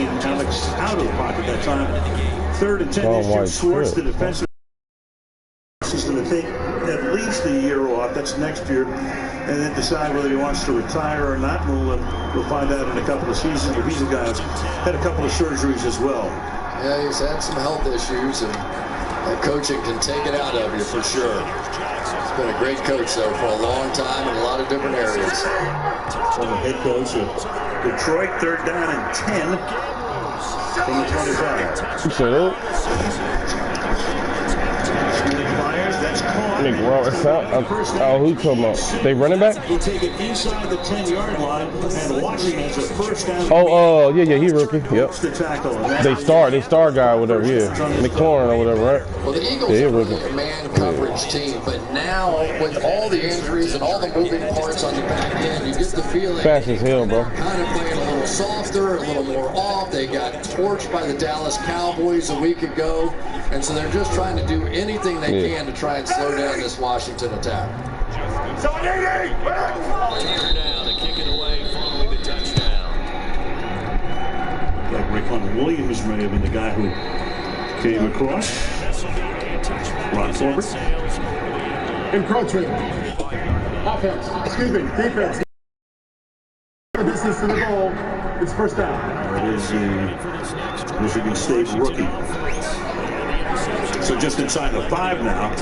pushing Alex out of the pocket that time. 3rd and 10 this year. Schwartz, the defensive is going to take at least a year off. That's next year. And then decide whether he wants to retire or not. We'll find out in a couple of seasons. But he's a guy who's had a couple of surgeries as well. Yeah, he's had some health issues, and that coaching can take it out of you for sure. He's been a great coach, though, for a long time in a lot of different areas. Former head coach of Detroit, 3rd down and 10 from the 25. You said it? That's caught. Oh, who you talking about? They running back? We'll take it inside the 10-yard line, and Washington has a first down. Yeah, he rookie. Yep. They star guy or whatever, yeah. McLaurin or whatever, right? Well, the Eagles are really a man coverage team, but now with all the injuries and all the moving parts on the back end, you get the feeling fast as hell, bro. Kind of playing a little softer, a little more off. They got torched by the Dallas Cowboys a week ago, and so they're just trying to do anything they can to try and slow down this Washington attack. Now to kick it away following the touchdown. Like Raekwon Williams may have been the guy who came across. Ron Forward. Encroachment. Offense. Excuse me. Defense. Business to the goal. It's first down. It is the Michigan State rookie. So just inside the 5 now.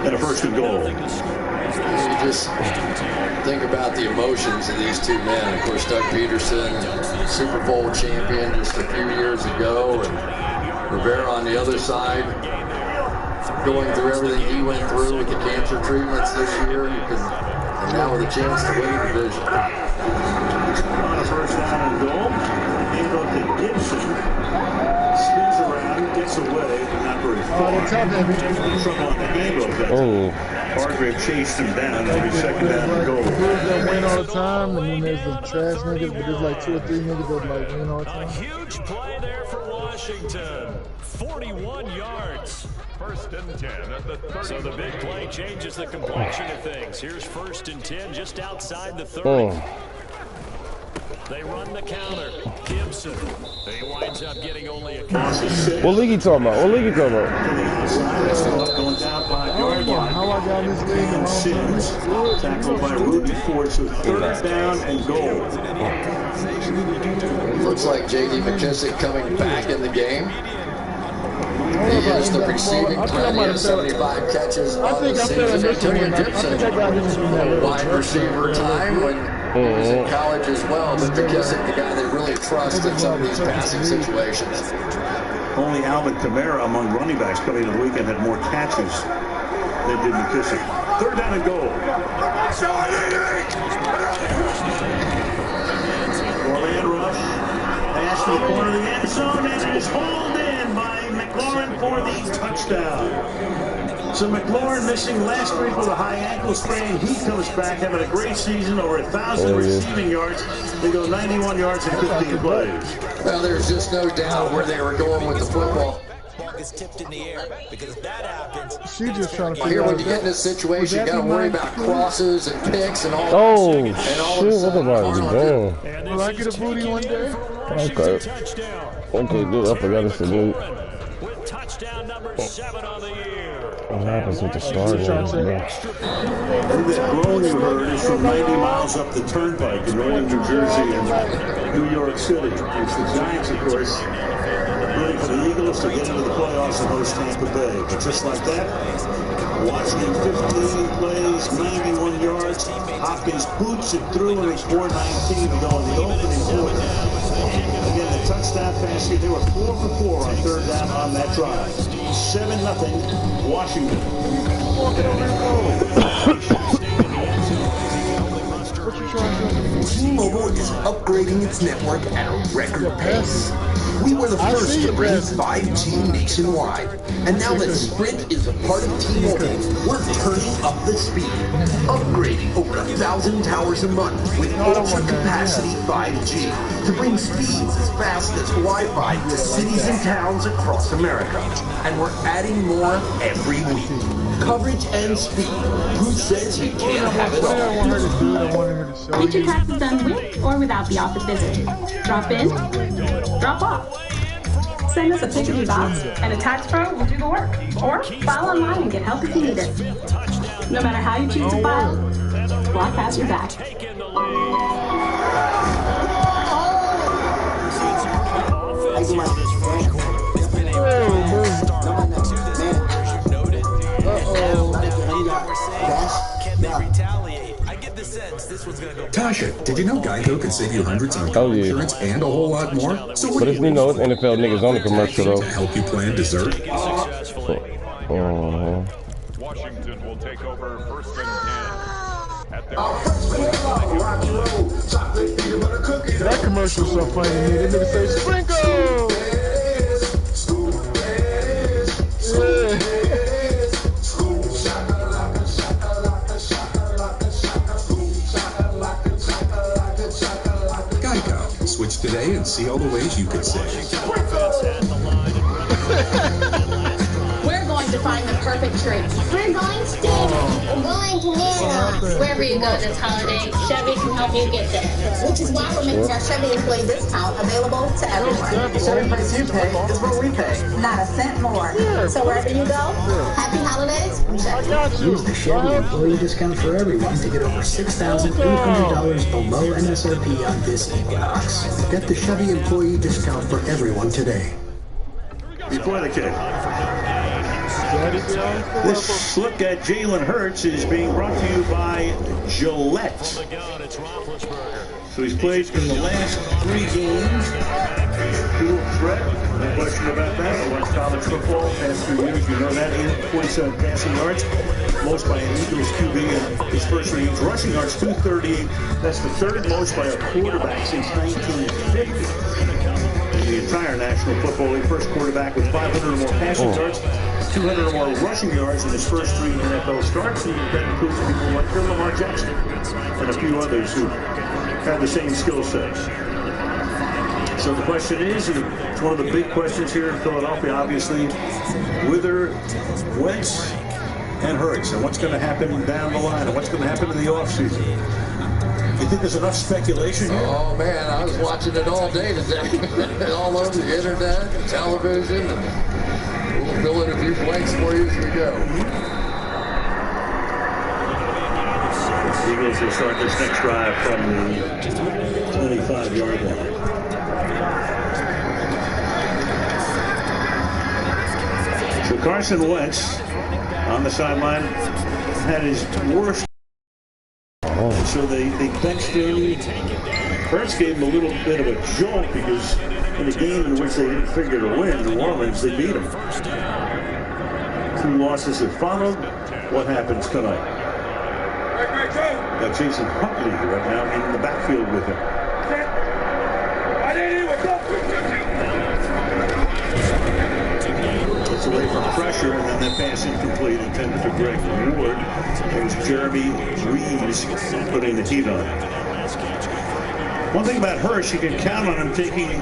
And a 1st and goal. You just think about the emotions of these two men. Of course, Doug Peterson, Super Bowl champion just a few years ago, and Rivera on the other side, going through everything he went through with the cancer treatments this year, and now with a chance to win the division. On a 1st down and goal. Handoff to Gibson. Spins around, gets away, but not very far. Trouble on the handoff. Hargrave chased him down. That'll be 2nd down and goal. That win all the time, and then there's the trash niggas, but there's like 2 or 3 niggas that like win all the time. A huge play there for Washington. 41 yards. 1st and 10 at the 30. So the big play changes the complexion of things. Here's 1st and 10 just outside the 30. They run the counter. Gibson. He winds up getting only a count. What league you talking about? Going down 5-yard line. How I got this league and Sims. Tackled by Rudy Ford. So 3rd down and goal. Looks like J.D. McKissick coming back in the game. He is the receiving threat. He has 75 catches on the season. Antonio Gibson, wide receiver time when he was in college as well. But McKissick, the guy they really trust in some of these passing situations. Only Alvin Kamara among running backs coming into the weekend had more catches than did McKissick. 3rd down and goal. Orlando rush. Pass to the corner of the end zone, and it is hauled in by McLaurin for the touchdown. So McLaurin missing last week with a high ankle sprain. He comes back having a great season, over 1,000 receiving yards. They go 91 yards in 15 plays. Well, there's just no doubt where they were going with the football. Is tipped in the air, because if that happens, She just trying to Here, figure when out you get in this situation, you got to worry about crosses and picks and all that. Oh, and all shit, of a sudden, what about you doing? Will I get a booty one day? Okay. Okay, good. I forgot it's a new. With touchdown number 7 on the year. What happens with the start? That groan you heard is from 90 miles up the turnpike in northern New Jersey and New York City. It's the Giants, of course, rooting for the Eagles to get into the playoffs and host Tampa Bay. But just like that, Washington 15 plays, 91 yards. Hopkins boots it through, and it's 4:19 to go in the opening quarter. Again, the touchdown pass here. They were 4 for 4 on 3rd down on that drive. 7-0 Washington. T-Mobile is upgrading its network at a record pace. We were the first to bring 5G nationwide. And now that Sprint is a part of T-Mobile, we're turning up the speed. Upgrading over 1,000 towers a month with ultra-capacity 5G to bring speeds as fast as Wi-Fi to cities and towns across America. And we're adding more every week. coverage and speed. Who says he can't have it all? Get your taxes done with or without the office visit. Drop in, drop off. Send us a pic of your docs, and a tax pro will do the work. Or file online and get help if you need it. No matter how you choose to file, Block has your back. Tasha, did you know Geico can save you hundreds on car insurance and a whole lot more? So but it's, you know, it's NFL niggas on the commercial though. To help you plan dessert. Washington will take over 1st and 10 at their That commercial's so funny to me. They nigga say sprinkle. Geico. Switch today and see all the ways you can save. We're going to find the perfect tree. We're going to We're going to Nana. Wherever you go this holiday, Chevy can help you get there. Which is why we're making our Chevy employee discount available to everyone. The Chevy price you pay is what we pay. Not a cent more. So wherever you go, happy holidays from Chevy. Use the Chevy employee discount for everyone to get over $6,800 below MSRP on this Equinox. Get the Chevy employee discount for everyone today. Before the kick. This look at Jalen Hurts is being brought to you by Gillette. So he's played in the last 3 games. Dual threat, no question about that. I watched college football the past 3 years. You know that. 47 passing yards, most by an Eagles QB in his first 3 games. Rushing yards, 238. That's the 3rd most by a quarterback since 1950. The entire National Football League, first quarterback with 500 or more passing yards, 200 or more rushing yards in his first 3 NFL starts, and that includes people like Lamar Jackson and a few others who have the same skill set. So the question is, and it's one of the big questions here in Philadelphia, obviously, whether Wentz and Hurts, and what's going to happen down the line, and what's going to happen in the offseason. You think there's enough speculation here? Oh man, I was watching it all day today. All over the internet, the television, and we'll fill in a few blanks for you as we go. The Eagles will start this next drive from the 25-yard line. So Carson Wentz on the sideline had his worst. So they benched him. Hurts gave him a little bit of a jolt because in a game in which they didn't figure to win, New Orleans, they beat him. 2 losses that followed. What happens tonight? Got Jason Huntley right now in the backfield with him. Gets away from pressure, and then that pass incomplete intended for Greg Ward. It was Jeremy Reeves putting the heat on. One thing about Hurts, you can count on him taking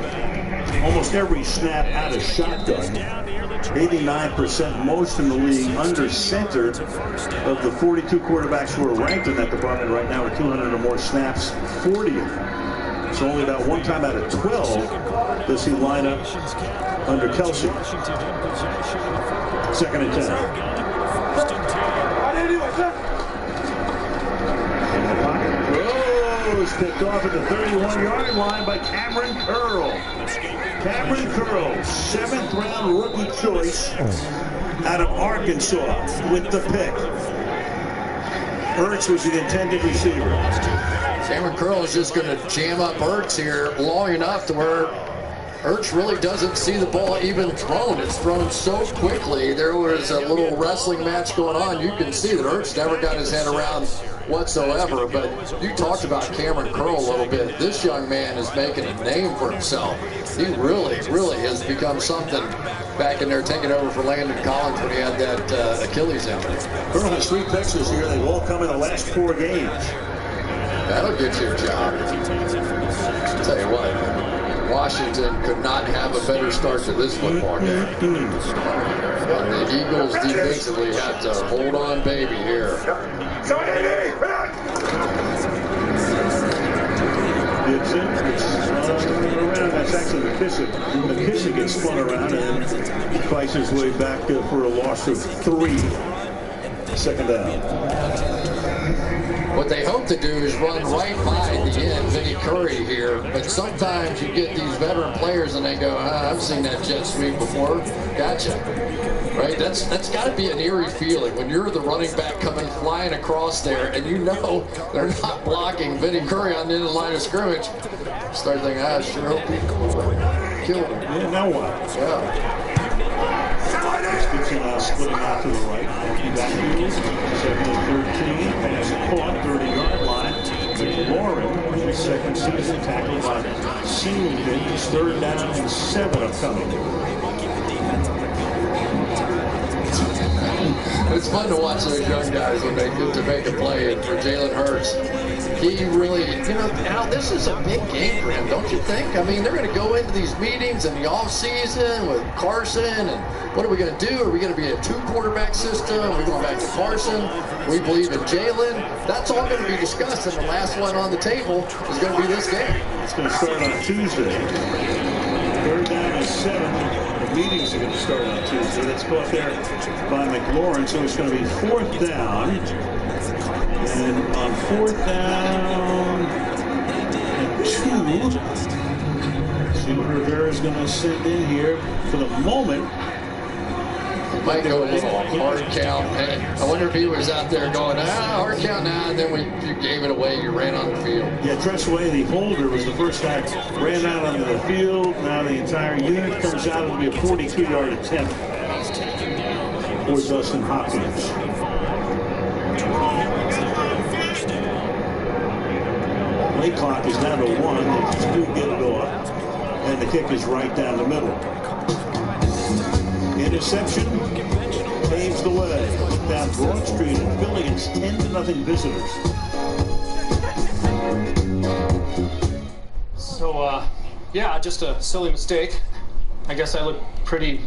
almost every snap out of shotgun. 89%, most in the league, under center of the 42 quarterbacks who are ranked in that department right now with 200 or more snaps, 40 of them. So only about 1 time out of 12 does he line up under Kelsey. 2nd and 10. In the pocket. Throws picked off at the 31-yard line by Cameron Curl. Cameron Curl, 7th round rookie choice out of Arkansas with the pick. Hurts was the intended receiver. Cameron Curl is just going to jam up Hurts here long enough to where Hurts really doesn't see the ball even thrown. It's thrown so quickly. There was a little wrestling match going on. You can see that Hurts never got his head around whatsoever. But you talked about Cameron Curl a little bit. This young man is making a name for himself. He really has become something back in there, taking over for Landon Collins when he had that Achilles injury. Curl has 3 picks this year. They've all come in the last 4 games. That'll get you a job. I'll tell you what. Washington could not have a better start to this football game. And the Eagles defensively have to hold on, baby, here. It's around. That's actually McKissick. McKissick gets spun around and fights his way back for a loss of 3. Second down. What they hope to do is run right by the end, Vinny Curry here. But sometimes you get these veteran players and they go, I've seen that jet sweep before. Gotcha. Right? That's got to be an eerie feeling when you're the running back coming flying across there and you know they're not blocking Vinny Curry on the end of the line of scrimmage. Start thinking, I sure hope he killed him. Yeah, now what? Yeah. Splitting out to the right. Backfield, 7-13, pass caught, 30-yard line. Lauren, his second season, tackled by Singleton. His 3rd down and 7 upcoming. It's fun to watch those young guys when they get to make a play. And for Jalen Hurts, he really, Al, this is a big game for him, don't you think? I mean, they're going to go into these meetings in the offseason with Carson, and what are we going to do? Are we going to be a 2-quarterback system? Are we going back to Carson? We believe in Jalen. That's all going to be discussed, and the last one on the table is going to be this game. It's going to start on Tuesday. 3rd down and 7. Meetings are going to start on Tuesday. That's caught there by McLaurin. So it's going to be 4th down. And on 4th down and 2, see what Rivera's going to send in here for the moment. Might go a little hard count. I wonder if he was out there going, hard count now, and then you gave it away, you ran on the field. Yeah, Tressway, the holder, was the first guy ran out onto the field. Now the entire unit comes out. It'll be a 42-yard attempt for Dustin Hopkins. Play clock is down to 1. It's 2 get it off. And the kick is right down the middle. Interception paves the way down Broad Street in Philly. It's 10-0 visitors. So, yeah, just a silly mistake. I guess I look pretty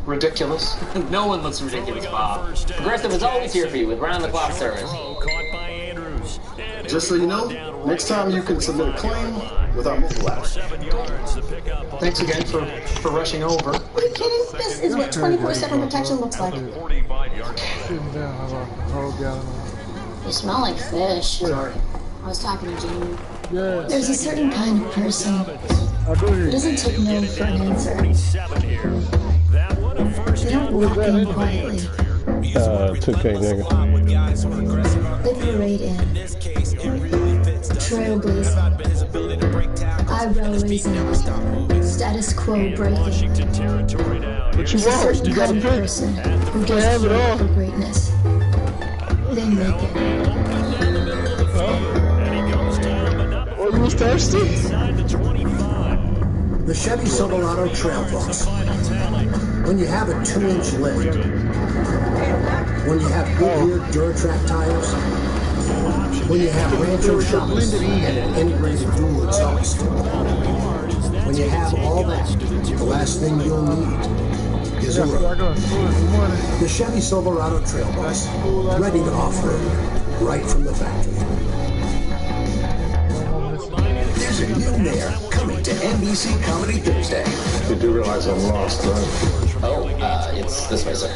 ridiculous. No one looks ridiculous, Bob. Progressive is always here for you with round-the-clock service. Just so you know, next time you can submit a claim without mobile apps. Thanks again for rushing over. Are you kidding? This is what 24/7 protection looks like. You smell like fish. Sorry. I was talking to Jamie. Yeah. There's a certain kind of person who doesn't take no for an answer. They don't walk in quietly. 2K nigga. They parade in. Trailblazing. Eyebrow raising. Status quo breaking. What you There's a want? certain You gotta kind of pick. person who doesn't strive for greatness. They make it. Oh, you was thirsty? The Chevy Silverado Trail Boss. When you have a 2-inch lift, when you have Goodyear Duratrack tires, when you have Rancho shocks and an integrated dual exhaust, when you have all that, the last thing you'll need is a road. The Chevy Silverado Trail Boss, ready to off-road, right from the factory. There's a new mayor coming to NBC Comedy Thursday. You do realize I'm lost, right? Oh, it's this way, sir.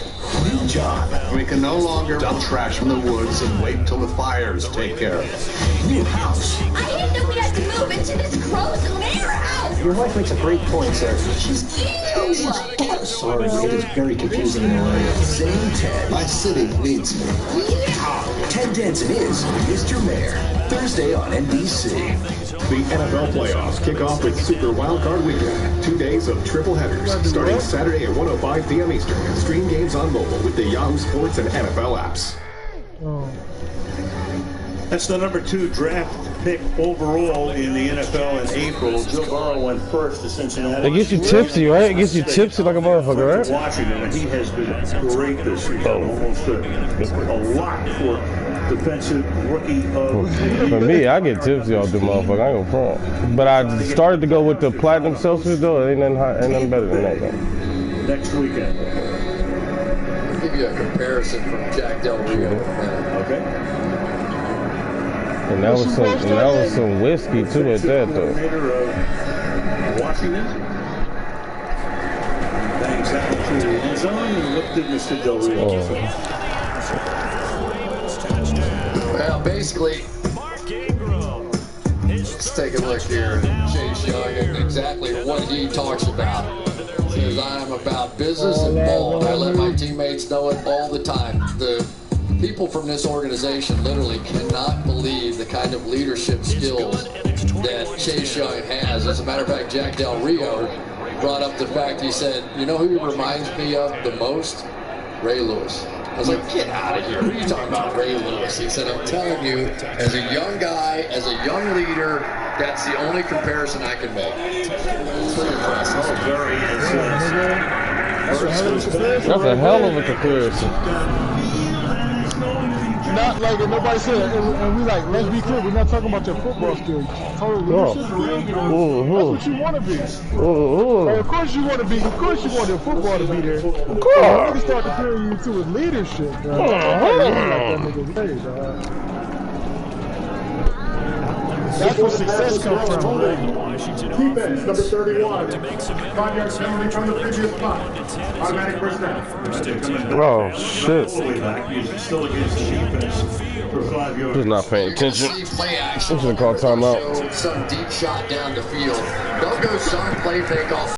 New job. We can no longer dump trash from the woods and wait till the fires take care of it. New house. I didn't know we had to move into this gross mayor house. Your wife makes a great point, sir. She's cute. Sorry, it is very confusing in your area. Same Ted. My city needs me. Ted Danson is Mr. Mayor. Thursday on NBC. The NFL playoffs kick off with Super Wildcard Weekend. 2 days of triple headers, starting Saturday at 1:05 p.m. Eastern. Stream games on mobile with the Yahoo Sports and NFL apps. That's the number 2 draft pick overall in the NFL in April. Joe Burrow went first to Cincinnati. It gets you tipsy, right? It gets you tipsy like a motherfucker, right? Washington, and he has been great this year. Almost a lot for defensive rookie of For me, I get tipsy off the motherfucker. I ain't gonna front. But I started to go with the platinum Celsius though. Ain't nothing better than that though. next weekend. I'll give you a comparison from Jack Del Rio. Okay. And that was some whiskey too at that though. Coordinator of Washington. Bangs out to the end zone and looked at Mr. Del Rio. Well, basically, let's take a look here at Chase Young and exactly what he talks about. He says, I'm about business and ball. I let my teammates know it all the time. The people from this organization literally cannot believe the kind of leadership skills that Chase Young has. As a matter of fact, Jack Del Rio brought up the fact, he said, you know who he reminds me of the most? Ray Lewis. I was like, get out of here. What are you talking about, Ray Lewis? He said, I'm telling you, as a young guy, as a young leader, that's the only comparison I can make. It's pretty impressive. That's a hell of a comparison. Not like nobody said, and we like, let's be clear, we're not talking about your football skills. Total leadership skills. That's what you want to be. Of course you want to be. Of course you want your football to be there. Of course. We start comparing you to with leadership, bro. That's where success comes from. Defense, number 31. 5 yards penalty from the previous spot. Automatic first down. Oh, shit. Still against the defense for 5 yards. He's not paying attention. See play action. I'm just gonna call timeout. Some deep shot down the field. Don't go some play fake off.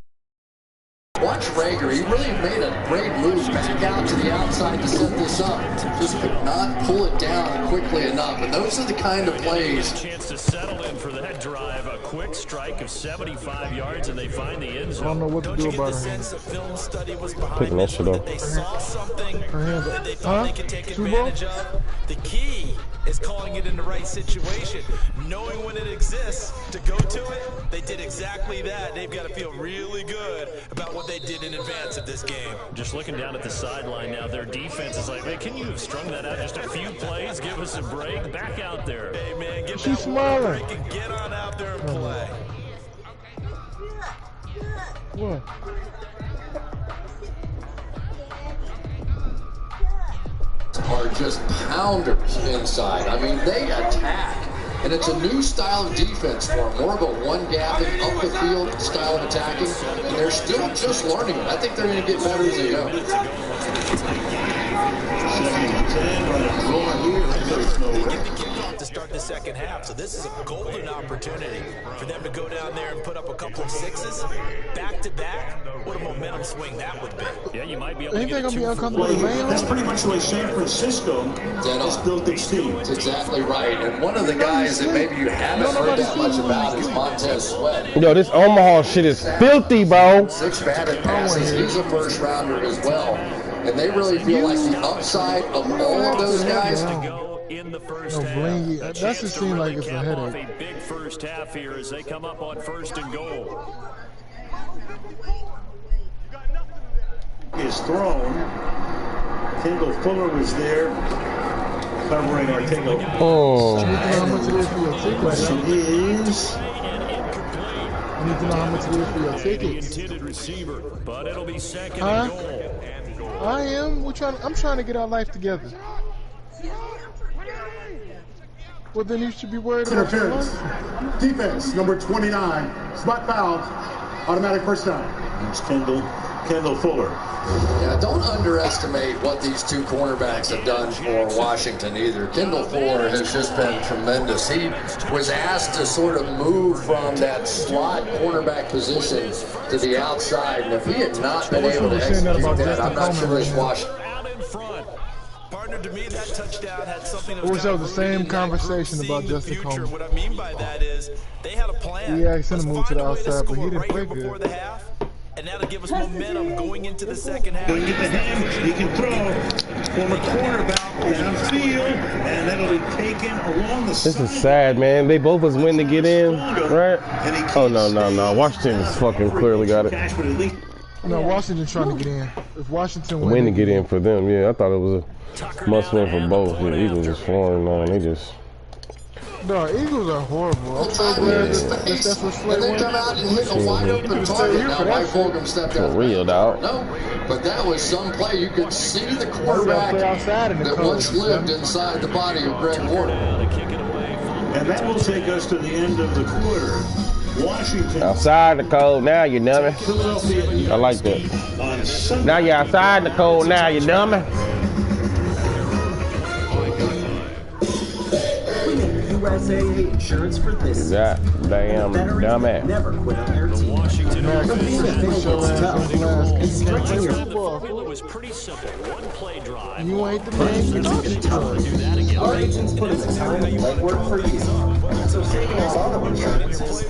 Watch Rager. He really made a great move back out to the outside to set this up. Just could not pull it down quickly enough. And those are the kind of plays. Chance to settle in for that drive. A quick strike of 75 yards, and they find the end zone. I don't know what to do about it. Picking that shit up. They saw something that they thought they could take Super advantage of. The key is calling it in the right situation, knowing when it exists to go to it. They did exactly that. They've got to feel really good about what they did in advance of this game. Just looking down at the sideline now, their defense is like, man, can you have strung that out just a few plays? Give us a break. Back out there. Hey, man, get She's that one smiling. break and get on out there and play. What? Are just pounders inside. I mean, they attack. And it's a new style of defense for them. More of a one-gapping, up the field style of attacking. And they're still just learning it. I think they're going to get better as they go. To start the second half, so this is a golden opportunity for them to go down there and put up a couple of sixes back to back. What a momentum swing that would be. Yeah, you might be able to Ain't get they a gonna be 2 for uncomfortable 1. with Lamb? That's pretty much the way San Francisco has built its team. That's exactly right. And one of the guys that maybe you haven't heard that much about is Montez Sweat. Yo, this Omaha shit is filthy, bro. 6 batted passes. He's a first rounder as well. And they really feel like the upside of all of those guys. In the first No, half. Blingy. That just seems like it's a Cap off headache. a big first half here as they come up on 1st and goal. Is thrown. Kendall Fuller was there covering Artego. Oh. You need to know how much it is for your Question tickets. is, You need to know how much it is for your tickets. Intended receiver, but it'll be 2nd Huh? and goal. I am. I'm trying to get our life together. Well, then you should be worried about your Interference. life. Defense, number 29. Spot foul. Automatic first down. it's Kendall Fuller. Yeah, don't underestimate what these two cornerbacks have done for Washington either. Kendall Fuller has just been tremendous. He was asked to sort of move from that slot cornerback position to the outside, and if he had not been able to execute that, I'm not sure this Washington. Out in front. Partner, to me, that touchdown had something that I wish that was the same conversation about Justin Coleman. What I mean by that is they had a plan. He asked him to move to the Let's find a way outside, but he score didn't right play here before good. the half, and that'll give us momentum going into the second half. When you get the him, he can throw. Former cornerback downfield, and that'll be taken along the This is sad, man. They both was winning to get in, right? And he Oh, no. Washington is fucking clearly got it. cash, but at least No, Washington trying to get in. If Washington win to get in for them, yeah. I thought it was a must-win for both. The Eagles is 4-9. They just. No, Eagles are horrible. I'm so glad that's what Slay and they come out and hit a wide open target. Now, Mike Fulgham stepped out. For real, dog. No, but that was some play. You could see the quarterback that once lived inside the body of Greg Ward. And that will take us to the end of the quarter. Washington. Outside the cold now, you dummy. I like that. Now you're outside the cold now, you dummy. USA insurance for this. That damn dummy. Never quit on their team. Being a fan is tough. And stretching your It was pretty simple. One play drive. You ain't the man. Our agents put in the time and legwork for you. So saving us auto insurance is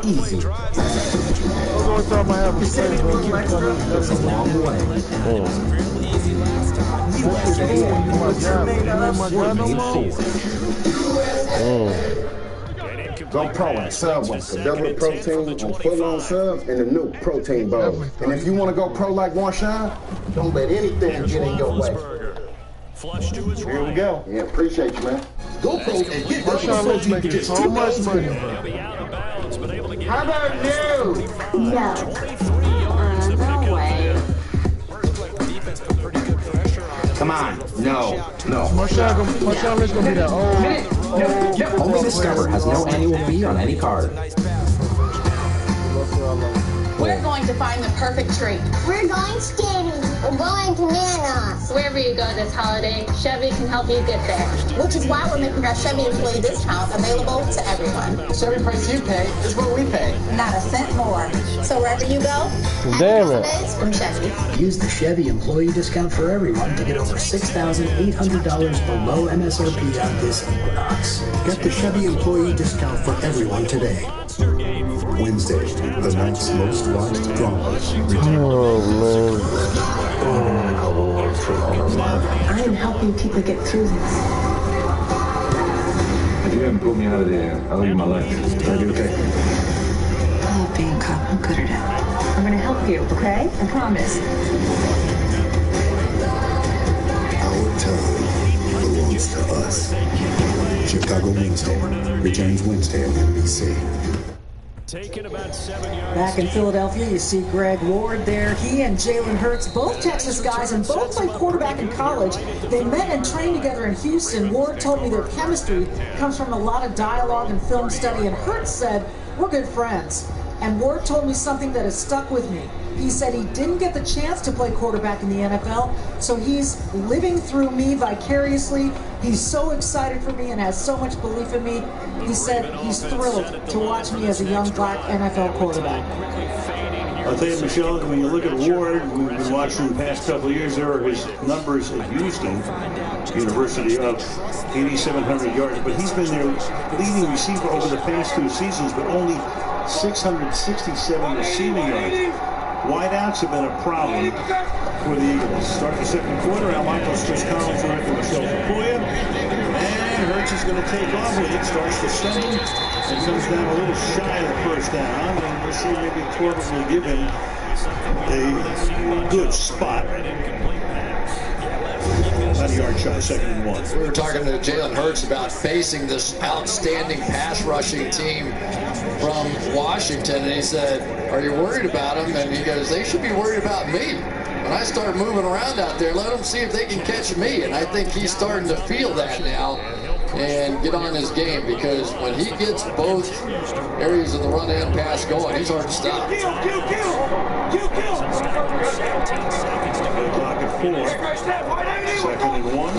easy. Saving a little extra goes a long way. USA Go pro and sub one. The double protein on full-on subs and the new protein bowl. And if you want to go pro like Marshawn, don't let anything get in your way. Here we go. Yeah, appreciate you, man. Go pro and get Marshawn Lynch making so much money. How about you? No. No way. Come on. No. Marshawn Lynch gonna be that Only Discover has no annual fee on any card. We're going to find the perfect treat. We're going skating. We're going to Nana's. Wherever you go this holiday, Chevy can help you get there. Which is why we're making our Chevy employee discount available to everyone. The Chevy price you pay is what we pay. Not a cent more. So wherever you go, damn it. from Chevy. Use the Chevy employee discount for everyone to get over $6,800 below MSRP on this Equinox. Get the Chevy employee discount for everyone today. Wednesday, the night's most watched dramas. Oh, I am helping people get through this. You haven't pulled me out of there. I owe you my life. I do okay. I love being a cop. I'm good at it. I'm going to help you, okay? I promise. Our time belongs to us. Chicago Wednesday returns Wednesday on NBC. Taken about 7 yards. Back in Philadelphia, you see Greg Ward there. He and Jalen Hurts, both Texas guys, and both played quarterback in college. They met and trained together in Houston. Ward told me their chemistry comes from a lot of dialogue and film study, and Hurts said, "We're good friends." And Ward told me something that has stuck with me. He said he didn't get the chance to play quarterback in the NFL, so he's living through me vicariously. He's so excited for me and has so much belief in me. He said he's thrilled to watch me as a young black NFL quarterback. I'll tell you, Michelle, when you look at Ward, we've been watching the past couple of years, there are his numbers at Houston University of 8,700 yards, but he's been their leading receiver over the past 2 seasons, but only 667 receiving yards. Wideouts have been a problem for the Eagles. Start the second quarter. Al Michaels, Chris Collinsworth, and Michelle Tapoya. And Hurts is going to take off with it. Starts to stumble and comes down a little shy of the first down. And we'll see maybe Corbett will give him a good spot. About a yard shy, 2nd and 1. We were talking to Jalen Hurts about facing this outstanding pass rushing team from Washington, and he said, "Are you worried about them?" And he goes, "They should be worried about me. When I start moving around out there, let them see if they can catch me." And I think he's starting to feel that now and get on his game, because when he gets both areas of the run and pass going, he's hard to stop. Clock at 4. 2nd and 1.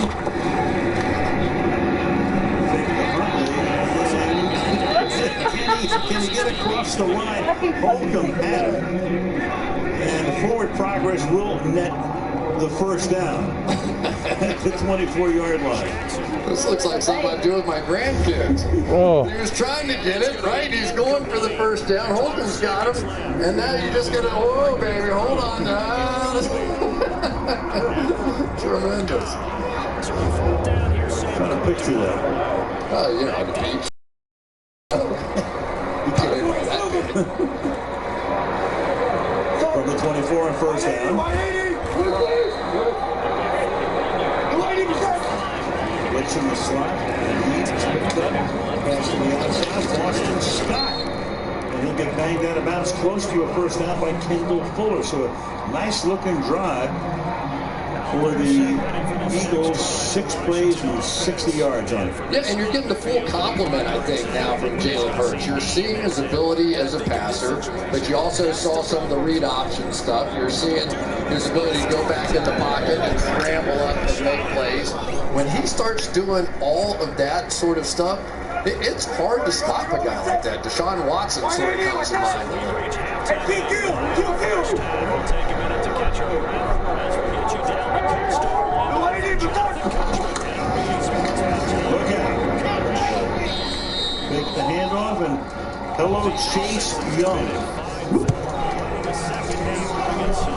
Can he get across the line? Holcomb had him. And forward progress will net the first down at the 24-yard line. This looks like something I do with my grandkids. Oh. He was trying to get it, right? He's going for the first down. Holcomb's got him. And now you just got to, oh, baby, hold on. Tremendous. Trying to picture that. You know, the peaks. From from the 24 on first down. Blitz in the slot, and he's picked up. Pass to the outside, Boston Scott. And he'll get banged out of bounds close to a first down by Kendall Fuller. So a nice looking drive for the Eagles. 6 plays and 60 yards on it. Yeah, and you're getting the full complement, I think, now from Jalen Hurts. You're seeing his ability as a passer, but you also saw some of the read option stuff. You're seeing his ability to go back in the pocket and scramble up and make plays. When he starts doing all of that sort of stuff, it's hard to stop a guy like that. Deshaun Watson sort of comes to mind. It'll take a minute to catch your breath as we get you down the coast. Look out. Make the handoff, and hello, Chase Young.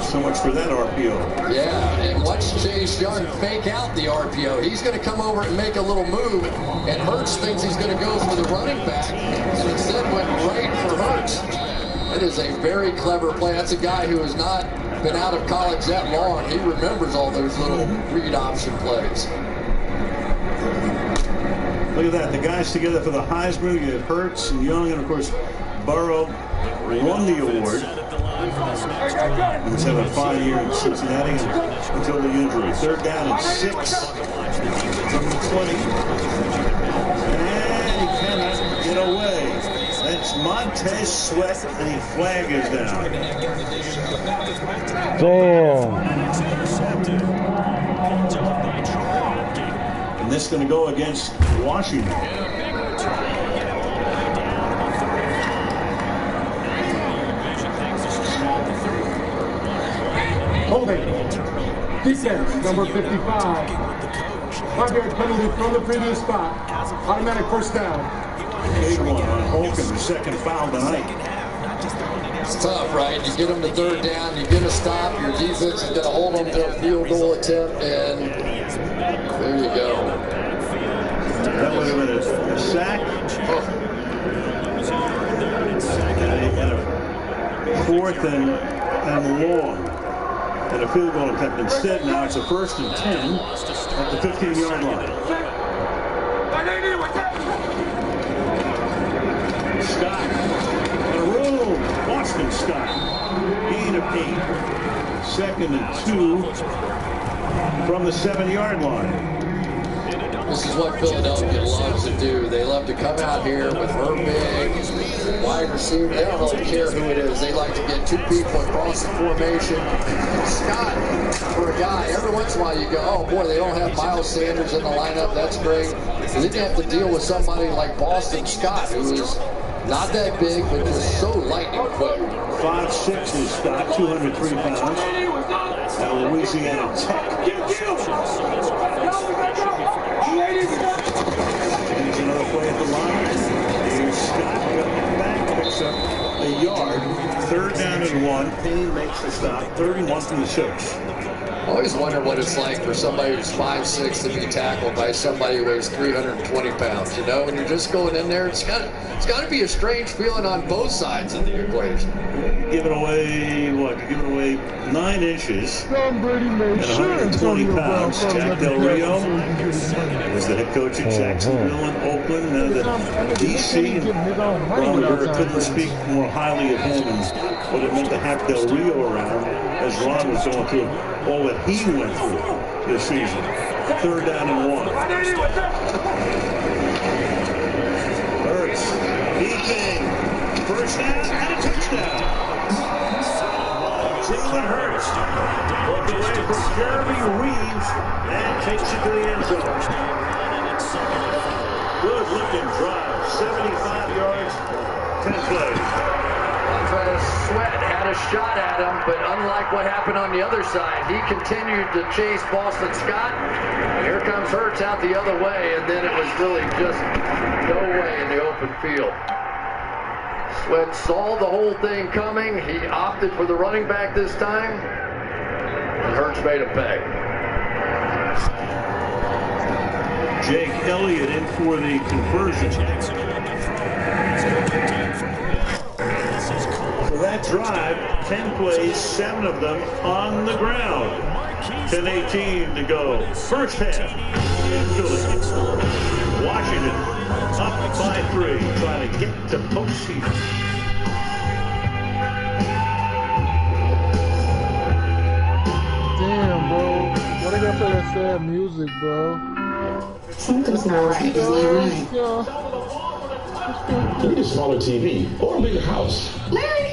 So much for that RPO. Yeah, and watch Chase Young fake out the RPO. He's going to come over and make a little move, and Hurts thinks he's going to go for the running back, and instead went right for Hurts. It is a very clever play. That's a guy who has not been out of college that long. He remembers all those little read option plays. Look at that. The guys together for the Heisman. You have Hurts and Young, and of course, Burrow won the award. He was having a fine year in Cincinnati until the injury. 3rd down and 6 from the 20. And he cannot get away. That's Montez Sweat, and he flag is down. Damn. And this is going to go against Washington. Holding. Defense, number 55. 5-yard penalty from the previous spot. Automatic first down. Big one on Holcomb, the 2nd foul tonight. It's tough, right? You get them to 3rd down, you get a stop, your defense is going to hold them to a field goal attempt, and there you go. That would have been a sack. And a 4th and long. And a field goal attempt. Instead, now it's a 1st and 10 at the 15-yard line. Scott. A roll. Boston Scott. Gain of 8. 2nd and 2 from the 7-yard line. This is what Philadelphia loves to do. They love to come out here with her big wide receiver. They don't really care who it is. They like to get 2 people across the formation. And Scott, for a guy, every once in a while you go, oh boy, they don't have Miles Sanders in the lineup. That's great. And then you have to deal with somebody like Boston Scott, who is not that big, but just so lightning quick. 5'6" is Scott, 203 pounds. At Louisiana Tech. Here's another play at the line. Here's Scott coming back, picks up a yard. 3rd down and 1. Payne makes the stop. 31 from the 6. I always wonder what it's like for somebody who's 5'6" to be tackled by somebody who weighs 320 pounds. You know, when you're just going in there, it's got to be a strange feeling on both sides of the equation. Giving away what? You're giving away 9 inches and 120 pounds. Jack Del Rio was the head coach at Jacksonville and Oakland. Now the DC, and Ron Rivera couldn't speak more highly of him and what it meant to have Del Rio around as Ron was going through all that he went through this season. 3rd down and 1. Hurts, deep, 1st down and a touchdown. Jalen Hurts looked away from Jeremy Reeves and takes it to the end zone. Good looking drive, 75 yards, 10 plays. Sweat had a shot at him, but unlike what happened on the other side, he continued to chase Boston Scott. And here comes Hurts out the other way, and then it was really just no way in the open field. Sweat saw the whole thing coming. He opted for the running back this time, and Hurts made a pay. Jake Elliott in for the conversion. that drive, 10 plays, 7 of them on the ground. 10:18 to go. First half. Philly. Washington up by 3, trying to get to postseason. Damn, bro. Why they gotta play that sad music, bro? Something's not right. You need a smaller TV or a bigger house. Larry,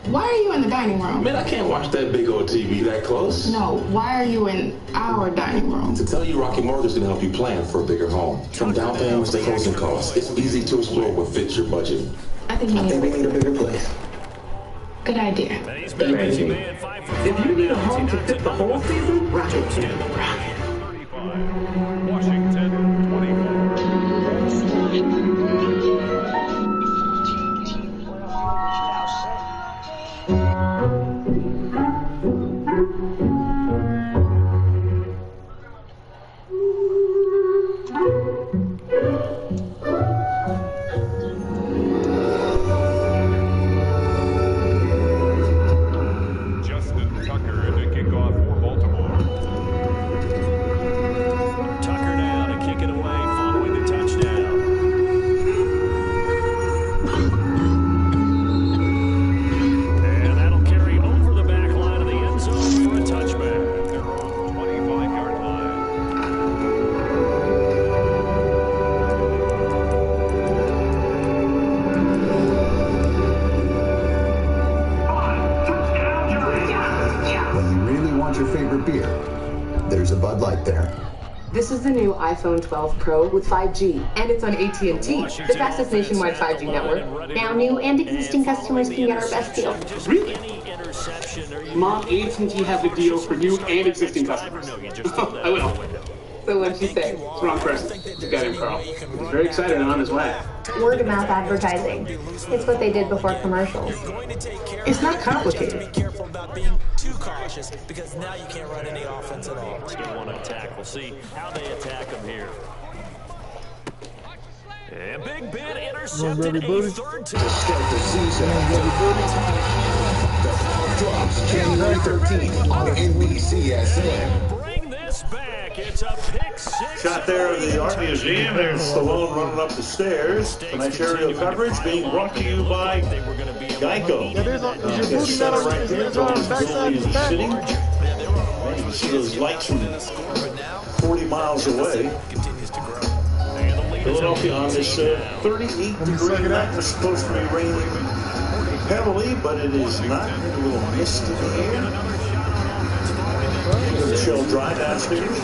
why are you in the dining room? Man, I can't watch that big old TV that close. No, why are you in our dining room? To tell you, Rocky Mortgage can help you plan for a bigger home. From down payments to closing costs, it's easy to explore what fits your budget. I think we need a bigger place. Good idea. If you need a home to fit the whole season, Rocket can. Rocket. Washington 24. This is the new iPhone 12 Pro with 5G, and it's on AT&T, the fastest nationwide 5G network. Now new and existing customers can get our best deal. Really? Mom, AT&T has a deal for new and existing customers. I will. So what'd you say? It's wrong person. You got him, Carl. He's very excited and on his way. Word of mouth advertising. It's what they did before commercials. It's not complicated. Be careful about being too cautious because now you can't run any offense at all. They want to attack. We'll see how they attack them here. And Big Ben intercepted a third time. To start the season. The Foul drops January 13th on NBCSN. Bring this back. It's a pick six. Shot there of the Art Museum. There's Stallone running up the stairs. Tonight's aerial coverage being brought to you by Geico. Is your booty not on backside He's sitting. You can see those lights from 40 miles away. Philadelphia on this 38-degree night. It's supposed to be raining heavily, but it is not. A little mist in the air. The chill dry downstairs.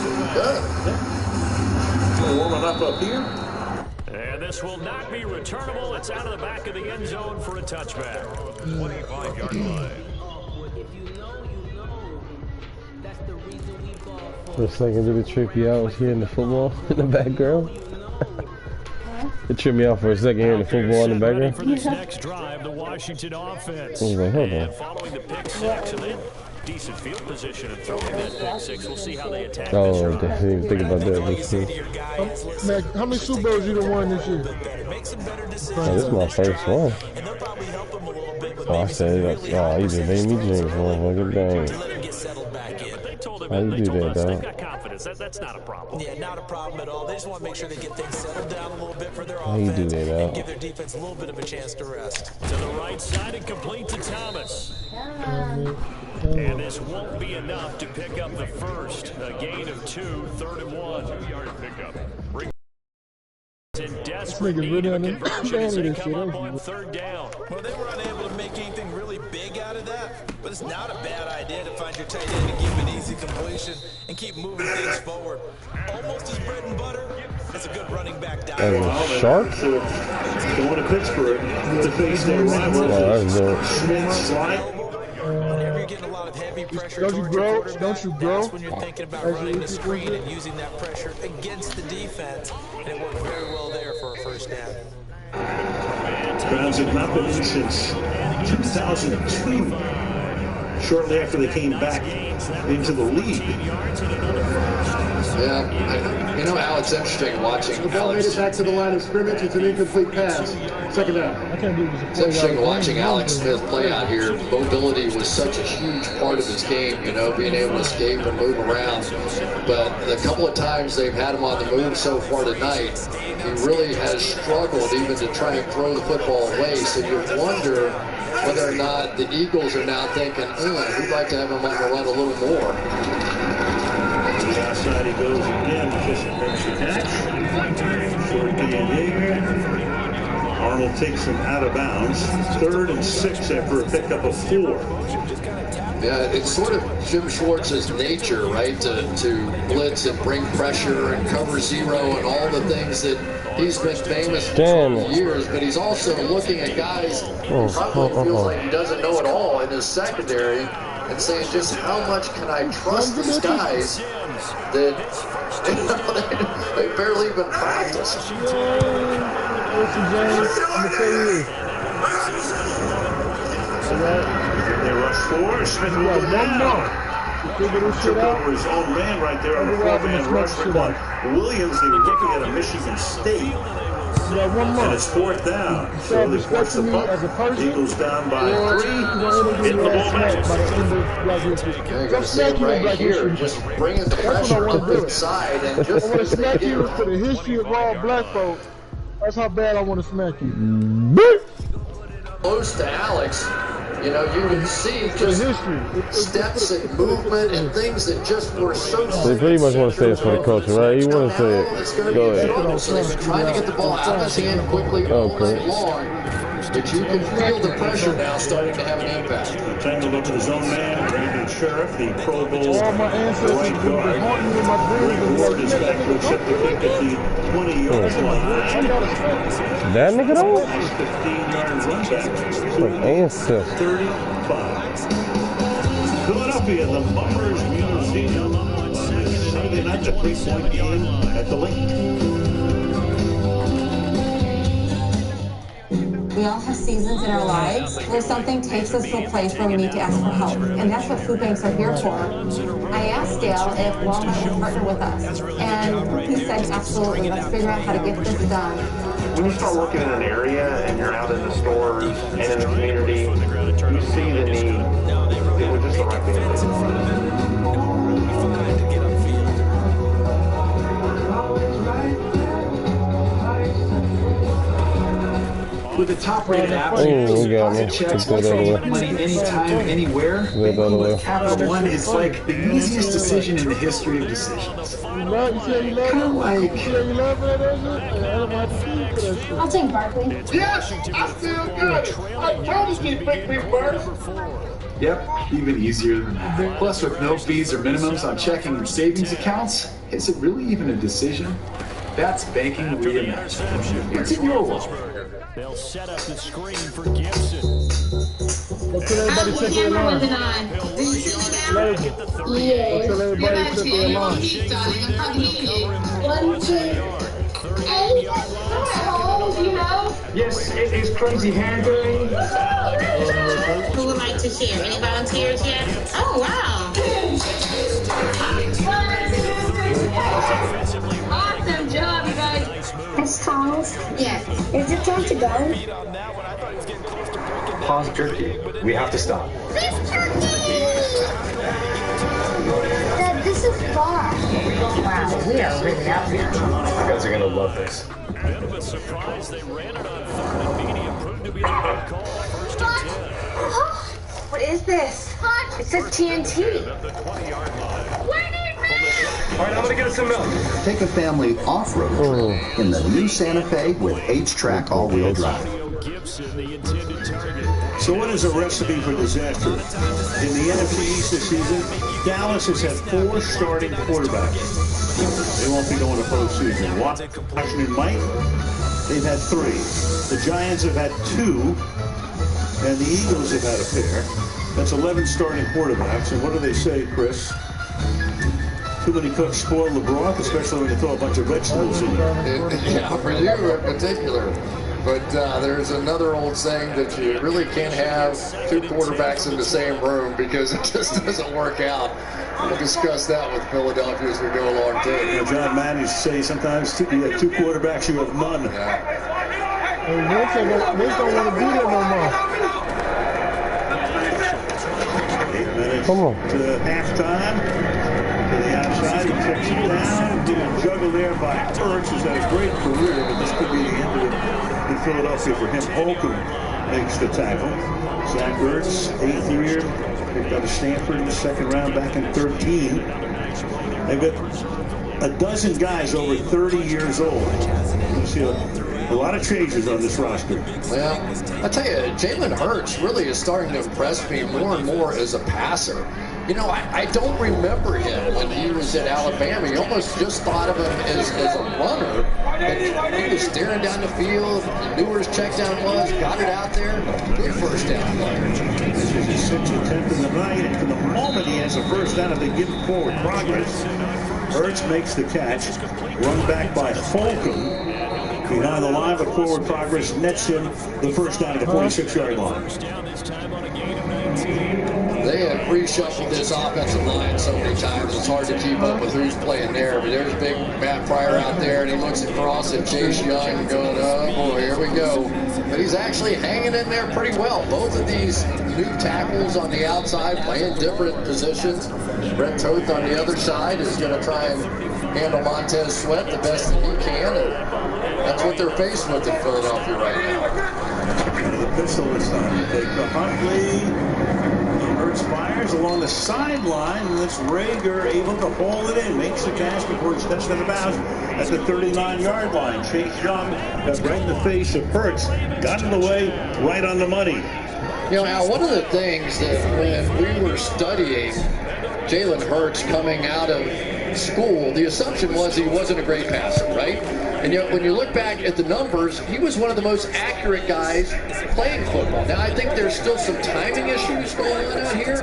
Warming up here. And this will not be returnable. It's out of the back of the end zone for a touchback. 25-yard line. For a second, did it trip you out? I was hearing the football in the background. It tripped me out for a second hearing the football in the background. For this next drive, the Washington offense. I was like, hold on. Following the pick six, and then decent field position and throwing that pick six. We'll see how they attack this Oh, I drive. didn't even think about that. Man, how many Super Bowls you done won this year? Oh, this is my first one. Oh, I said, oh, you just made me jinx, motherfucker. Dang. How you do that, dog? That's not a problem. Yeah, not a problem at all. They just want to make sure they get things settled down a little bit for their How you do offense that, and dog? give their defense a little bit of a chance to rest. To the right side and complete to Thomas. And this won't be enough to pick up the first. A gain of 2, 3rd and 1. 2-yard pickup. In desperate need of a conversion as they come up on 3rd down. Well, they were unable to make anything really big out of that, but it's not a bad idea to find your tight end and give an easy completion and keep moving things forward. Almost as bread and butter as a good running back down. Sharp? Going to Pittsburgh to face their rival. Whenever you're getting a lot of heavy pressure Don't you grow? that's when you're thinking about running the screen and using that pressure against the defense, and it worked very well there for a first down. Browns have not been in since 2002. shortly after they came back into the league. Yeah, you know, Al, it's interesting watching The ball made Alex. it back to the line of scrimmage. It's an incomplete pass. Second down. I can't believe It's interesting watching Alex Smith play out here. Mobility was such a huge part of his game, you know, being able to escape and move around. But the couple of times they've had him on the move so far tonight, he really has struggled even to try and throw the football away. So you wonder whether or not the Eagles are now thinking, we'd like to have him on the run a little more. To the outside he goes again, just makes the catch. Short gain. Arnold takes him out of bounds. 3rd and 6 after a pickup of 4. Yeah, it's sort of Jim Schwartz's nature, right, to blitz and bring pressure and cover zero and all the things that he's been famous for years, but he's also looking at guys who probably feels like he doesn't know it all in his secondary and saying just how much can I trust these guys that they barely even practice. They rush 4. Smith will go down. Took over his own man right there on the 4-man rush for Williams. They were looking at a Michigan State. And it's 4th down. So they force the punt. Eagles down by 3. Hitting the ball back. You're going to see it right here. Just bringing the pressure up inside. And just I want to smack you for the history of all black folk. That's how bad I want to smack you. Close to Alex. You know, you would see just steps and movement and things that just were so. They pretty much want to say it's for the culture, right? You want to say it. Go ahead. So they've been trying to get the ball out of his hand quickly all night long. But you can feel the pressure now starting to have an impact. Tangled up with his own man, Brandon Sheriff, the Pro Bowl all my ancestors right guard. Greg Ward is back to accept the kick at the 20-yard line. That nigga though? 15-yard run back. Like ancestors. 35. Philadelphia, the Mummers Museum. Saturday night, the 3-point game at the Link. We all have seasons in our lives where something takes us to a place where we need to ask for help. And that's what food banks are here for. I asked Dale if Walmart would partner with us. And he said, absolutely, let's figure out how to get this done. When you start working in an area and you're out in the stores and in the community, you see the need. It was just the right thing to do. With the top-rated app, deposit checks, money anytime, anywhere. Capital One is like the easiest decision in the history of decisions. Kind of like. I'll take Barkley. Yes, I still got it. I promise you, Big Bird. Yep, even easier than that. Plus, with no fees or minimums on checking and savings accounts, is it really even a decision? That's banking reimagined. It's in your wallet. They'll set up the screen for Gibson. Let's let everybody check their line. Yeah. Let's let everybody check their line. 1, 2, 8. You know. Yes, it is crazy handling. Who would like to share? Any volunteers yet? Oh, wow. Awesome job, you guys. Miss Thomas? Yes. Is it time to go? Pause jerky. We have to stop. Dad, this is far. Wow, we are really out here. You guys are gonna love this. But surprised they ran it on 3rd and medium. Proved to be a good call. 1st and 10. What is this? It says TNT. All right, I'm gonna get us some milk. Take a family off-road trip in the new Santa Fe with H-Track all-wheel drive. So what is a recipe for disaster? In the NFC East this season, Dallas has had 4 starting quarterbacks. They won't be going to postseason. Washington might. They've had 3. The Giants have had 2, and the Eagles have had a pair. That's 11 starting quarterbacks. And what do they say, Chris? Too many cooks spoil the broth, especially when you throw a bunch of vegetables in there. Yeah, for you in particular. But there's another old saying that you really can't have two quarterbacks in the same room because it just doesn't work out. We'll discuss that with Philadelphia as we go along too. You know, John Madden used to say sometimes you have two quarterbacks, you have none. And Vince don't want to be there no more. 8 minutes to halftime. To the outside, he kicks it down. Getting juggled there by Hurts, who's had a great career, but this could be the end of it in Philadelphia for him. Holcomb makes the tackle. Zach Ertz, 8th year, picked out of Stanford in the second round back in 13. They've got a dozen guys over 30 years old. You see a lot of changes on this roster. Well, I tell you, Jalen Hurts really is starting to impress me more and more as a passer. You know, I don't remember him when he was at Alabama. You almost just thought of him as a runner. But he was staring down the field. He knew where his check down was, got it out there. Good first down player. This is his 6th attempt of the night, and from the moment he has a first down, if they give him forward progress, Hurts makes the catch. Run back by Holcomb. Behind the line, but forward progress nets him the first down at the 46-yard line. They have reshuffled this offensive line so many times, it's hard to keep up with who's playing there. But there's big Matt Pryor out there, and he looks across at Chase Young and going, oh boy, here we go. But he's actually hanging in there pretty well. Both of these new tackles on the outside playing different positions. Brett Toth on the other side is going to try and handle Montez Sweat the best that he can. And that's what they're faced with in Philadelphia right now. The pistol this time. They take the Huntley. Hurts fires along the sideline, and it's Rager able to hold it in. Makes the catch before he steps out of bounds at the 39-yard line. Chase Young got right in the face of Hurts. Got in the way, right on the money. You know, Al, one of the things that when we were studying Jalen Hurts coming out of school, the assumption was he wasn't a great passer, right? And yet, when you look back at the numbers, he was one of the most accurate guys playing football. Now, I think there's still some timing issues going on out here,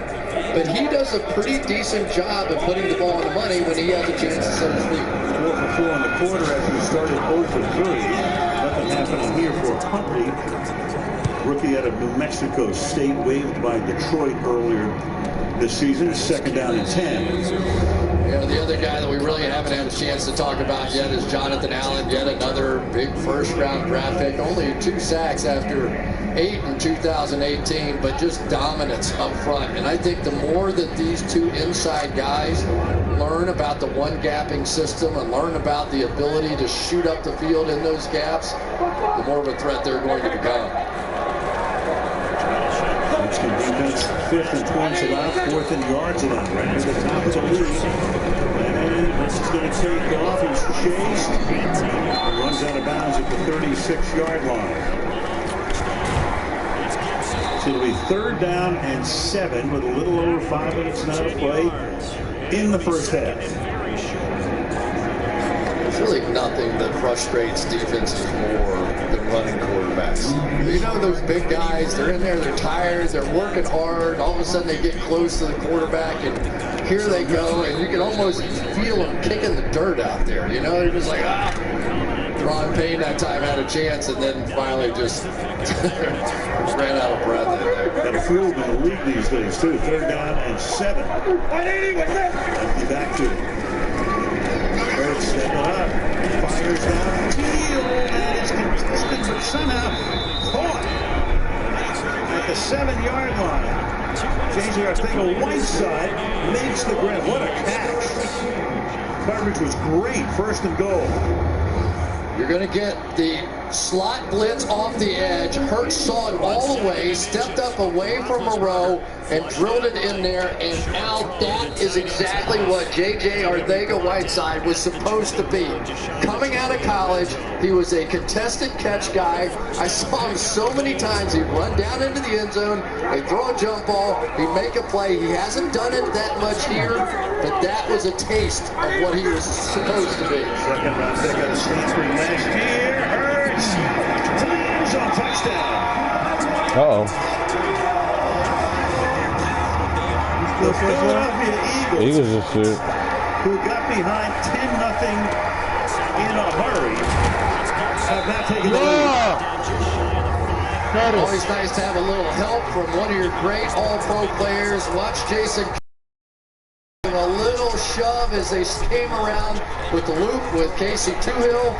but he does a pretty decent job of putting the ball on the money when he has a chance to set his feet. 4 for 4 on the quarter after he started 0 for 3. Nothing happening here for Huntley. Rookie out of New Mexico State, waived by Detroit earlier this season. 2nd down and 10. You know, the other guy that we really haven't had a chance to talk about yet is Jonathan Allen, yet another big first-round draft pick. Only 2 sacks after 8 in 2018, but just dominance up front. And I think the more that these two inside guys learn about the one-gapping system and learn about the ability to shoot up the field in those gaps, the more of a threat they're going to become. Michigan defense 5th in points allowed, 4th in yards allowed, right near the top of the league. And this is going to take off. He's chased. He runs out of bounds at the 36-yard line. So it'll be 3rd down and 7 with a little over 5 minutes now to play in the first half. There's really nothing that frustrates defenses more than running quarterbacks. You know, those big guys, they're in there, they're tired, they're working hard, all of a sudden they get close to the quarterback, and here they go, and you can almost feel them kicking the dirt out there. You know, they're just like, ah. Ron Payne that time had a chance, and then finally just ran out of breath in there. Got a field in the league these days, too. 3rd down and 7. Let's be back to it. Hurts stepping up, fires down field, and it's contested, but somehow caught at the 7-yard line. JJ Arcega-Whiteside makes the grab. What a catch. Coverage was great, 1st and goal. You're going to get the slot blitz off the edge. Hurts saw it all the way, stepped up away from a row, and drilled it in there. And now that is exactly what J.J. Arcega-Whiteside was supposed to be. Coming out of college, he was a contested catch guy. I saw him so many times. He'd run down into the end zone, he'd throw a jump ball, he'd make a play. He hasn't done it that much here, but that was a taste of what he was supposed to be. 2nd round pick out of Stanford last year. Hurts lands on touchdown. Uh-oh. The Philadelphia Eagles just shoot. who got behind 10-0 in a hurry have now taken the lead. Always nice to have a little help from one of your great all-pro players. Watch Jason give a little shove as they came around with the loop with Casey Toohill.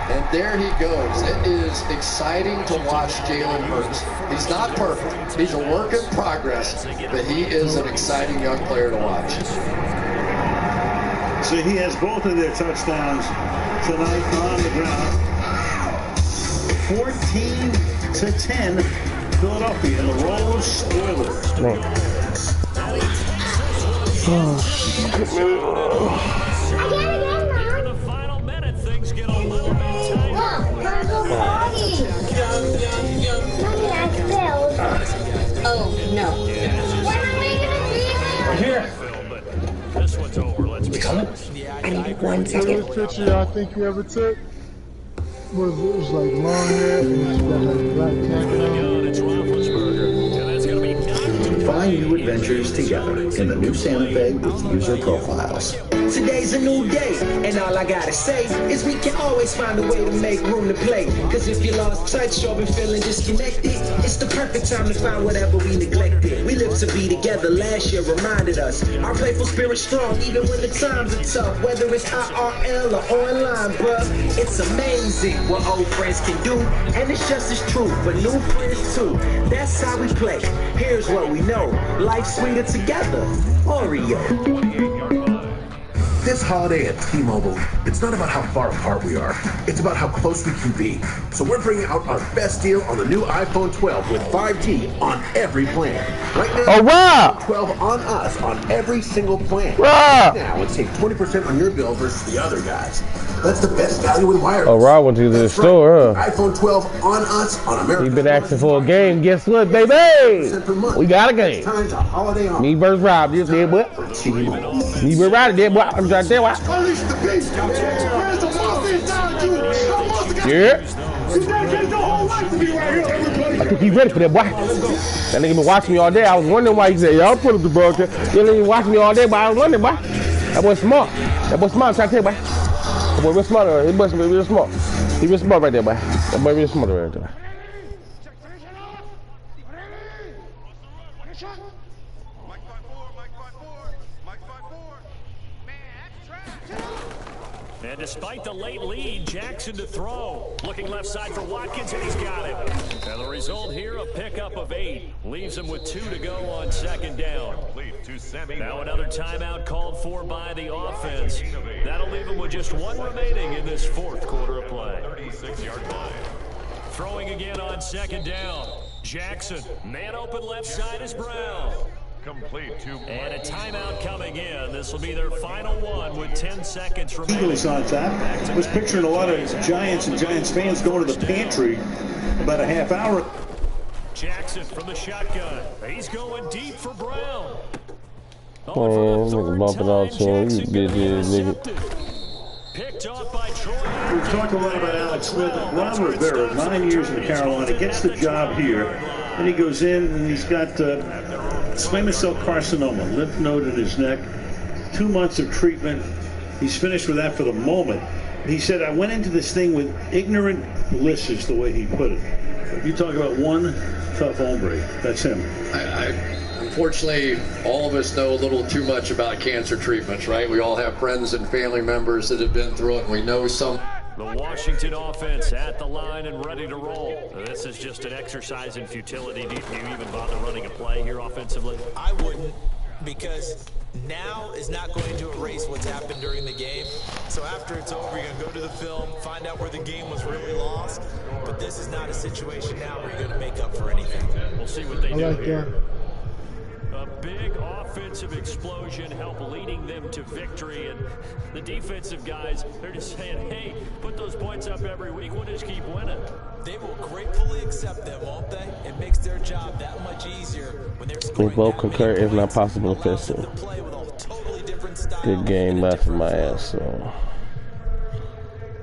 And there he goes. It is exciting to watch Jalen Hurts. He's not perfect. He's a work in progress, but he is an exciting young player to watch. So he has both of their touchdowns tonight on the ground. 14-10, Philadelphia in the role of spoilers. Oh, no. When are we gonna see it? Right here. This one's over. Let's be honest. I need 1 second. The picture I think you ever took was like long hair and she got like black jacket. It's Roethlisberger. And that's going to be Find new adventures together in the new Santa Fe with user profiles. Today's a new day, and all I gotta say is we can always find a way to make room to play. Cause if you lost touch or been feeling disconnected, it's the perfect time to find whatever we neglected. We live to be together, last year reminded us. Our playful spirit's strong, even when the times are tough. Whether it's IRL or online, bruh. It's amazing what old friends can do, and it's just as true for new friends too. That's how we play. Here's what we know. Life's sweeter together. Oreo. This holiday at T-Mobile, it's not about how far apart we are. It's about how close we can be. So we're bringing out our best deal on the new iPhone 12 with 5G on every plan. Right now, all right. 12 on us on every single plan. Right. Now, and save 20% on your bill versus the other guys. That's the best value in wireless. Oh, Rod went to the store, huh? iPhone 12 on us on America. He's been asking for a game. Guess what, baby? We got a game. Me versus Rob. This there, boy. Me versus Rob. There, boy. I'm trying to tell you what. Yeah. I think he's ready for that, boy. That nigga been watching me all day. I was wondering why he said, y'all put up the broadcast. That nigga been watching me all day, but I was wondering, boy. That boy smart. That boy smart. I'm trying to tell you, boy. That boy real smart. He must be real smart. He real smart right there, boy. That boy real smart right there. And despite the late lead, Jackson to throw. Looking left side for Watkins, and he's got him. And the result here, a pickup of 8. Leaves him with 2 to go on second down. Now another timeout called for by the offense. That'll leave him with just 1 remaining in this 4th quarter of play. 36-yard line. Throwing again on second down. Jackson, man open left side is Brown. Complete to and a timeout coming in. This will be their final one with 10 seconds remaining. Eagles on top. I was picturing a lot of Giants and Giants fans going to the pantry about a half hour. Jackson from the shotgun. He's going deep for Brown. Oh, nigga bumping out to him. You bitch ass nigga. Picked off by Troy. We've talked a lot about Alex Smith. Ron Rivera, 9 years in Carolina, gets the job here, and he goes in and he's got squamous cell carcinoma, lymph node in his neck, 2 months of treatment. He's finished with that for the moment. He said, I went into this thing with ignorant bliss, is the way he put it. You talk about one tough hombre. That's him. Unfortunately, all of us know a little too much about cancer treatments, right? We all have friends and family members that have been through it, and we know some. The Washington offense at the line and ready to roll. This is just an exercise in futility. Do you even bother running a play here offensively? I wouldn't, because now is not going to erase what's happened during the game. So after it's over, you're going to go to the film, find out where the game was really lost. But this is not a situation now where you're going to make up for anything. We'll see what they do here. A big offensive explosion helped leading them to victory, and the defensive guys, they're just saying, hey, put those points up every week, we'll just keep winning. They will gratefully accept them, won't they? It makes their job that much easier when they're We both concur, if not possible, offensive. Good game left for my ass, so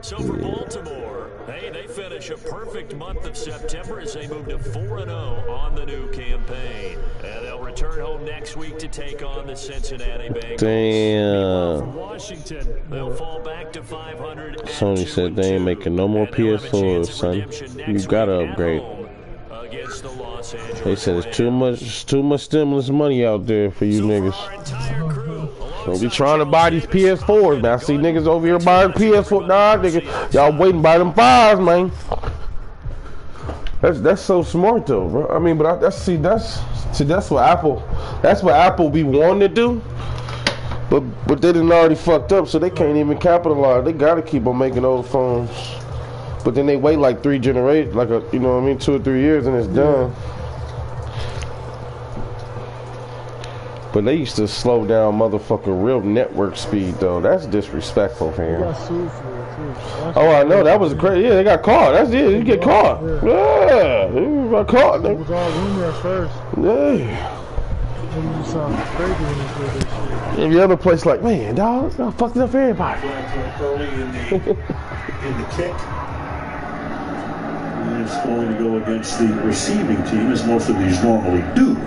for Baltimore, hey, they finished finish a perfect month of September as they move to 4-0 on the new campaign. And they'll return home next week to take on the Cincinnati Bengals. Damn. For Washington, they'll fall back to 500. Sony said they ain't making no more PS4s, son. You gotta upgrade. They said it's too much stimulus money out there for you niggas. So be trying to buy these PS4s, man. I see niggas over here buying PS4. Nah, nigga, y'all waiting by them 5s, man. That's so smart though, bro. I mean, but that's what Apple be wanting to do. But they done already fucked up, so they can't even capitalize. They gotta keep on making those phones. But then they wait like 3 generations, like 2 or 3 years, and it's done. But they used to slow down motherfucking real network speed though. That's disrespectful, fam. They got sued for it too. Oh, I know, that was crazy. Yeah, they got caught. That's it. You get caught. Yeah, you got caught. It was all rumor at first. Yeah. You sound crazy when you say that shit. Every other place, like, man, dog, I fucked up for everybody. Early in the kick. And it's going to go against the receiving team, as most of these normally do.